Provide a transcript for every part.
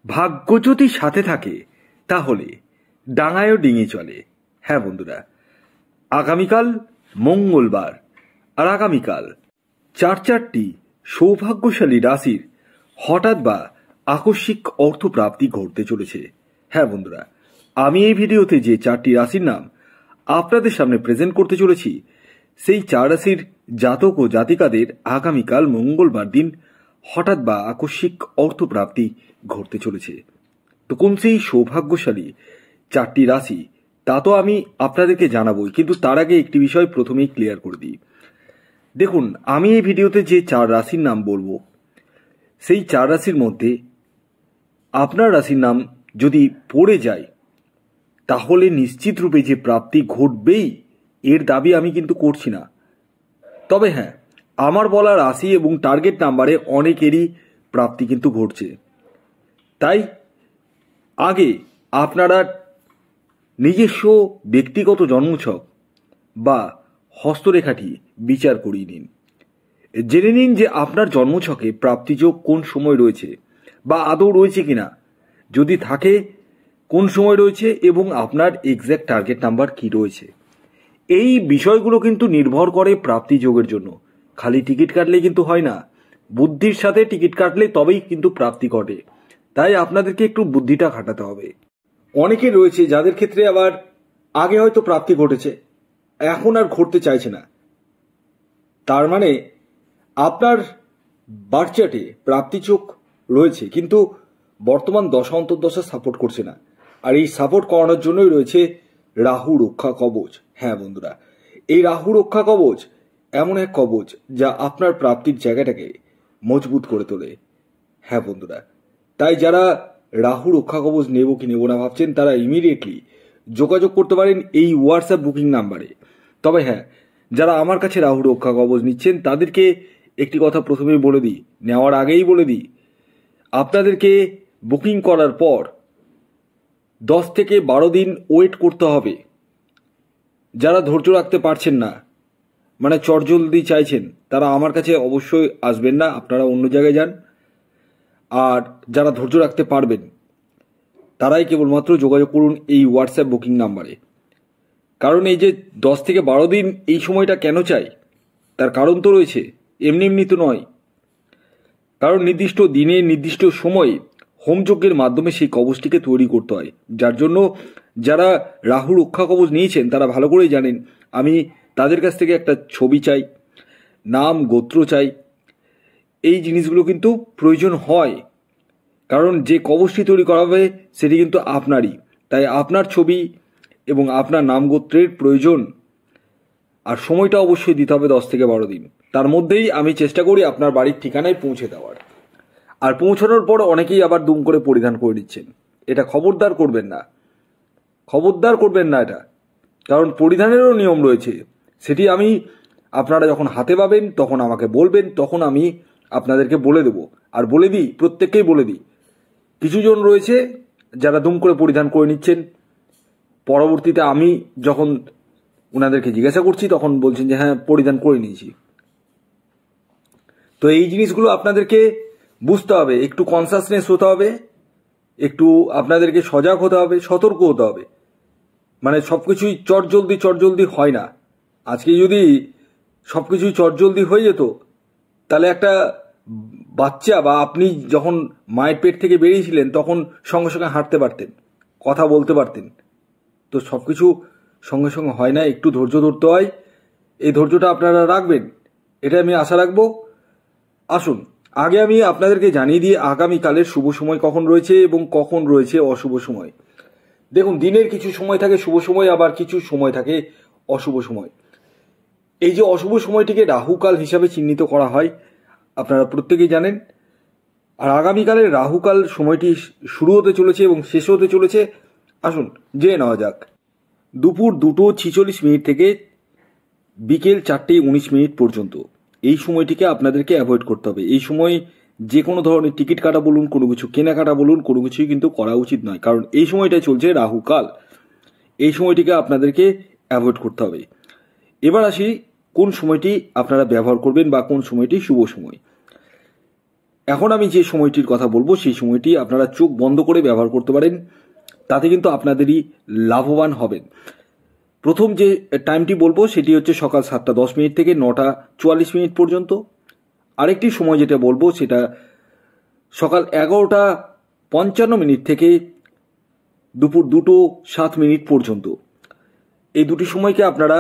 ভাগ্য যদি সাথে থাকে তাহলে ডাঙায়ও ডিঙি চলে। হ্যাঁ বন্ধুরা, আগামীকাল মঙ্গলবার আর আগামীকাল চারটি সৌভাগ্যশালী রাশির হঠাৎ বা আকস্মিক অর্থপ্রাপ্তি ঘটতে চলেছে। হ্যাঁ বন্ধুরা, আমি এই ভিডিওতে যে 4টি রাশির নাম আপনাদের সামনে প্রেজেন্ট করতে চলেছি, সেই 4 রাশির জাতক ও জাতিকাদের আগামীকাল মঙ্গলবার দিন হঠাৎ বা আকস্মিক অর্থপ্রাপ্তি ঘটতে চলেছে। তো কোন সেই সৌভাগ্যশালী 4টি রাশি তা তো আমি আপনাদেরকে জানাবই, কিন্তু তার আগে একটি বিষয় প্রথমেই ক্লিয়ার করে দিই। দেখুন, আমি এই ভিডিওতে যে 4 রাশির নাম বলবো, সেই 4 রাশির মধ্যে আপনার রাশির নাম যদি পড়ে যায় তাহলে নিশ্চিত রূপে যে প্রাপ্তি ঘটবেই এর দাবি আমি কিন্তু করছি না। তবে হ্যাঁ, আমার বলা রাশি এবং টার্গেট নাম্বারে অনেকেরই প্রাপ্তি কিন্তু ঘটছে। তাই আগে আপনারা নিজস্ব ব্যক্তিগত জন্মছক বা হস্তরেখাটি বিচার করিয়ে নিন। জেনে নিন যে আপনার জন্মছকে প্রাপ্তিযোগ কোন সময় রয়েছে বা আদৌ রয়েছে কিনা, যদি থাকে কোন সময় রয়েছে এবং আপনার এক্স্যাক্ট টার্গেট নাম্বার কি রয়েছে। এই বিষয়গুলো কিন্তু নির্ভর করে প্রাপ্তিযোগের জন্য। খালি টিকিট কাটলে কিন্তু হয় না, বুদ্ধির সাথে টিকিট কাটলে তবেই কিন্তু প্রাপ্তি ঘটে। তাই আপনাদেরকে একটু বুদ্ধিটা খাটাতে হবে। অনেকে রয়েছে যাদের ক্ষেত্রে আবার আগে হয়তো প্রাপ্তি ঘটেছে, এখন আর ঘটতে চাইছে না। তার মানে আপনার বার্থ চার্টে প্রাপ্তিযোগ রয়েছে, কিন্তু বর্তমান দশা অন্তর্দশা সাপোর্ট করছে না। আর এই সাপোর্ট করানোর জন্যই রয়েছে রাহু রক্ষা কবচ। হ্যাঁ বন্ধুরা, এই রাহু রক্ষা কবচ এমন এক কবচ যা আপনার প্রাপ্তির জায়গাটাকে মজবুত করে তোলে। হ্যাঁ বন্ধুরা, তাই যারা রাহু রক্ষা কবচ নেব কি নেব না ভাবছেন, তারা ইমিডিয়েটলি যোগাযোগ করতে পারেন এই হোয়াটসঅ্যাপ বুকিং নাম্বারে। তবে হ্যাঁ, যারা আমার কাছে রাহু রক্ষা কবচ নিচ্ছেন তাদেরকে একটি কথা প্রথমেই বলে দিই, নেওয়ার আগেই বলে দিই, আপনাদেরকে বুকিং করার পর 10 থেকে 12 দিন ওয়েট করতে হবে। যারা ধৈর্য রাখতে পারছেন না, মানে চটজলদি চাইছেন, তারা আমার কাছে অবশ্যই আসবেন না, আপনারা অন্য জায়গায় যান। আর যারা ধৈর্য রাখতে পারবেন তারাই কেবলমাত্র যোগাযোগ করুন এই হোয়াটসঅ্যাপ বুকিং নাম্বারে। কারণ এই যে 10 থেকে 12 দিন এই সময়টা কেন চাই, তার কারণ তো রয়েছে, এমনি এমনি তো নয়। কারণ নির্দিষ্ট দিনে নির্দিষ্ট সময়ে হোমযজ্ঞের মাধ্যমে সেই কবচটিকে তৈরি করতে হয়। যার জন্য যারা রাহু রক্ষা কবচ নিয়েছেন তারা ভালো করেই জানেন, আমি তাদের কাছ থেকে একটা ছবি চাই, নাম গোত্র চাই। এই জিনিসগুলো কিন্তু প্রয়োজন হয়, কারণ যে কবচটি তৈরি করা হবে সেটি কিন্তু আপনারই। তাই আপনার ছবি এবং আপনার নাম গোত্রের প্রয়োজন। আর সময়টা অবশ্যই দিতে হবে 10 থেকে 12 দিন। তার মধ্যেই আমি চেষ্টা করি আপনার বাড়ির ঠিকানায় পৌঁছে দেওয়ার। আর পৌঁছানোর পর অনেকেই আবার দুম করে পরিধান করে নিচ্ছেন। এটা খবরদার করবেন না, খবরদার করবেন না এটা। কারণ পরিধানেরও নিয়ম রয়েছে, সেটি আমি আপনারা যখন হাতে পাবেন তখন আমাকে বলবেন, তখন আমি আপনাদেরকে বলে দেব। আর বলে দিই, প্রত্যেককেই বলে দিই, কিছুজন রয়েছে যারা দুম করে পরিধান করে নিচ্ছেন, পরবর্তীতে আমি যখন ওনাদেরকে জিজ্ঞাসা করছি তখন বলছেন যে হ্যাঁ পরিধান করে নিয়েছি। তো এই জিনিসগুলো আপনাদেরকে বুঝতে হবে, একটু কনসাসনেস হতে হবে, একটু আপনাদেরকে সজাগ হতে হবে, সতর্ক হতে হবে। মানে সবকিছুই চটজলদি হয় না। আজকে যদি সবকিছুই চটজলদি হয়ে যেত, তাহলে একটা বাচ্চা বা আপনি যখন মায়ের পেট থেকে বেরিয়েছিলেন তখন সঙ্গে সঙ্গে হাঁটতে পারতেন, কথা বলতে পারতেন। তো সবকিছু সঙ্গে সঙ্গে হয় না, একটু ধৈর্য ধরতে হয়। এই ধৈর্যটা আপনারা রাখবেন, এটা আমি আশা রাখবো। আসুন আগে আমি আপনাদেরকে জানিয়ে দিই আগামীকালের শুভ সময় কখন রয়েছে এবং কখন রয়েছে অশুভ সময়। দেখুন, দিনের কিছু সময় থাকে শুভ সময়, আবার কিছু সময় থাকে অশুভ সময়। এই যে অশুভ সময়টিকে রাহুকাল হিসাবে চিহ্নিত করা হয়, আপনারা প্রত্যেকেই জানেন। আর আগামীকালের রাহুকাল সময়টি শুরু হতে চলেছে এবং শেষ হতে চলেছে। আসুন জেনে নেওয়া যাক। দুপুর 2:46 থেকে বিকেল 4:19 পর্যন্ত এই সময়টিকে আপনাদেরকে অ্যাভয়েড করতে হবে। এই সময় যে কোনো ধরনের টিকিট কাটা বলুন, কোনো কিছু কেনাকাটা বলুন, কোনো কিছুই কিন্তু করা উচিত নয়। কারণ এই সময়টাই চলছে রাহুকাল, এই সময়টিকে আপনাদেরকে অ্যাভয়েড করতে হবে। এবার আসি কোন সময়টি আপনারা ব্যবহার করবেন বা কোন সময়টি শুভ সময়। এখন আমি যে সময়টির কথা বলবো সেই সময়টি আপনারা চোখ বন্ধ করে ব্যবহার করতে পারেন, তাতে কিন্তু আপনাদেরই লাভবান হবেন। প্রথম যে টাইমটি বলবো সেটি হচ্ছে সকাল 7:10 থেকে 9:44 পর্যন্ত। আরেকটি সময় যেটা বলবো সেটা সকাল 11:55 থেকে দুপুর 2:07 পর্যন্ত। এই দুটি সময়কে আপনারা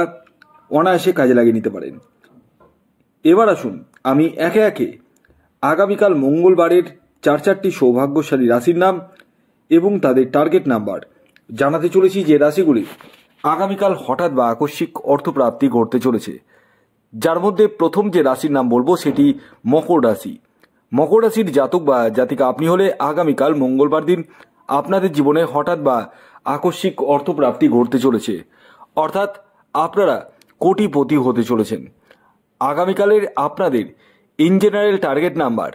অনায়াসে কাজে লাগিয়ে নিতে পারেন। এবার আসুন আমি একে একে আগামীকাল মঙ্গলবারের চারটি সৌভাগ্যশালী রাশির নাম এবং তাদের টার্গেট নাম্বার জানাতে চলেছি, যে রাশিগুলি আগামীকাল হঠাৎ বা আকস্মিক অর্থপ্রাপ্তি ঘটতে চলেছে। যার মধ্যে প্রথম যে রাশির নাম বলবো সেটি মকর রাশি। মকর রাশির জাতক বা জাতিকা আপনি হলে আগামীকাল মঙ্গলবার দিন আপনাদের জীবনে হঠাৎ বা আকস্মিক অর্থপ্রাপ্তি ঘটতে চলেছে, অর্থাৎ আপনারা কোটিপতি হতে চলেছেন। আগামীকালের আপনাদের ইন জেনারেল টার্গেট নাম্বার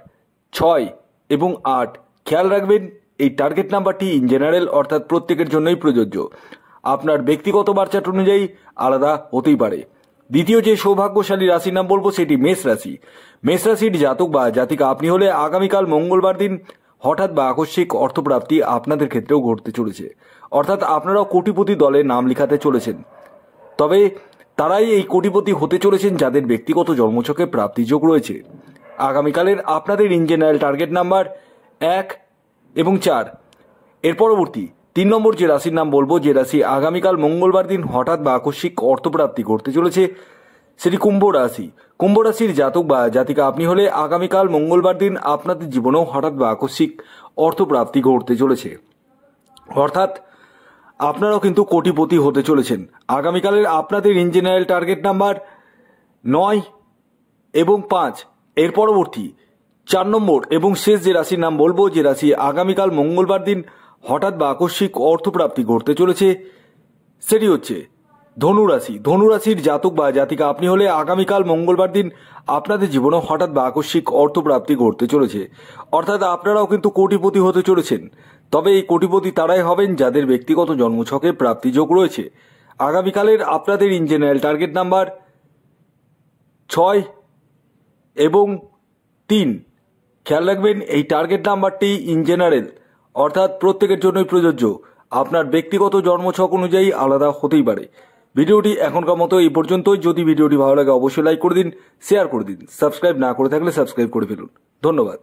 6 এবং 8। খেয়াল রাখবেন এই টার্গেট নাম্বারটি ইন জেনারেল অর্থাৎ প্রত্যেকের জন্যই প্রযোজ্য, আপনার ব্যক্তিগত বার্চার্ট অনুযায়ী আলাদা হতেই পারে। দ্বিতীয় যে সৌভাগ্যশালী রাশির নাম বলবো সেটি মেষ রাশি। মেষ রাশির জাতক বা জাতিকা আপনি হলে আগামীকাল মঙ্গলবার দিন হঠাৎ বা আকস্মিক অর্থপ্রাপ্তি আপনাদের ক্ষেত্রেও ঘটতে চলেছে, অর্থাৎ আপনারাও কোটিপতি দলে নাম লিখাতে চলেছেন। তবে তারাই এই কোটিপতি হতে চলেছেন যাদের ব্যক্তিগত জন্মছকে প্রাপ্তিযোগ রয়েছে। আগামীকালের আপনাদের ইন জেনারেল টার্গেট নাম্বার 1 এবং 4। এর পরবর্তী 3 নম্বর যে রাশির নাম বলবো, যে রাশি আগামীকাল মঙ্গলবার দিন হঠাৎ বা আকস্মিক অর্থপ্রাপ্তি ঘটতে চলেছে সেটি কুম্ভ রাশি। কুম্ভ রাশির জাতক বা জাতিকা আপনি হলে আগামীকাল মঙ্গলবার দিন আপনাদের জীবনেও হঠাৎ বা আকস্মিক অর্থপ্রাপ্তি ঘটতে চলেছে, অর্থাৎ আপনারাও কিন্তু কোটিপতি হতে চলেছেন। আগামীকালের আপনাদের ইন জেনারেল টার্গেট নাম্বার 9 এবং 5। এর পরবর্তী 4 নম্বর এবং শেষ যে রাশির নাম বলবো, যে রাশি আগামীকাল মঙ্গলবার দিন হঠাৎ বা আকস্মিক অর্থপ্রাপ্তি ঘটতে চলেছে সেটি হচ্ছে ধনু রাশি। ধনু রাশির জাতক বা জাতিকা আপনি হলে আগামীকাল মঙ্গলবার দিন আপনাদের জীবনে হঠাৎ বা আকস্মিক অর্থপ্রাপ্তি ঘটতে চলেছে, অর্থাৎ আপনারাও কিন্তু কোটিপতি হতে চলেছেন। তবে এই কোটিপতি তারাই হবেন যাদের ব্যক্তিগত জন্মছকে প্রাপ্তিযোগ রয়েছে। আগামীকালের আপনাদের ইন জেনারেল টার্গেট নাম্বার 6 এবং 3। খেয়াল রাখবেন এই টার্গেট নাম্বারটি ইন জেনারেল অর্থাৎ প্রত্যেকের জন্যই প্রযোজ্য, আপনার ব্যক্তিগত জন্মছক অনুযায়ী আলাদা হতেই পারে। ভিডিওটি এখনকার মতো এই পর্যন্তই। যদি ভিডিওটি ভালো লাগে অবশ্যই লাইক করে দিন, শেয়ার করে দিন, সাবস্ক্রাইব না করে থাকলে সাবস্ক্রাইব করে ফেলুন। ধন্যবাদ।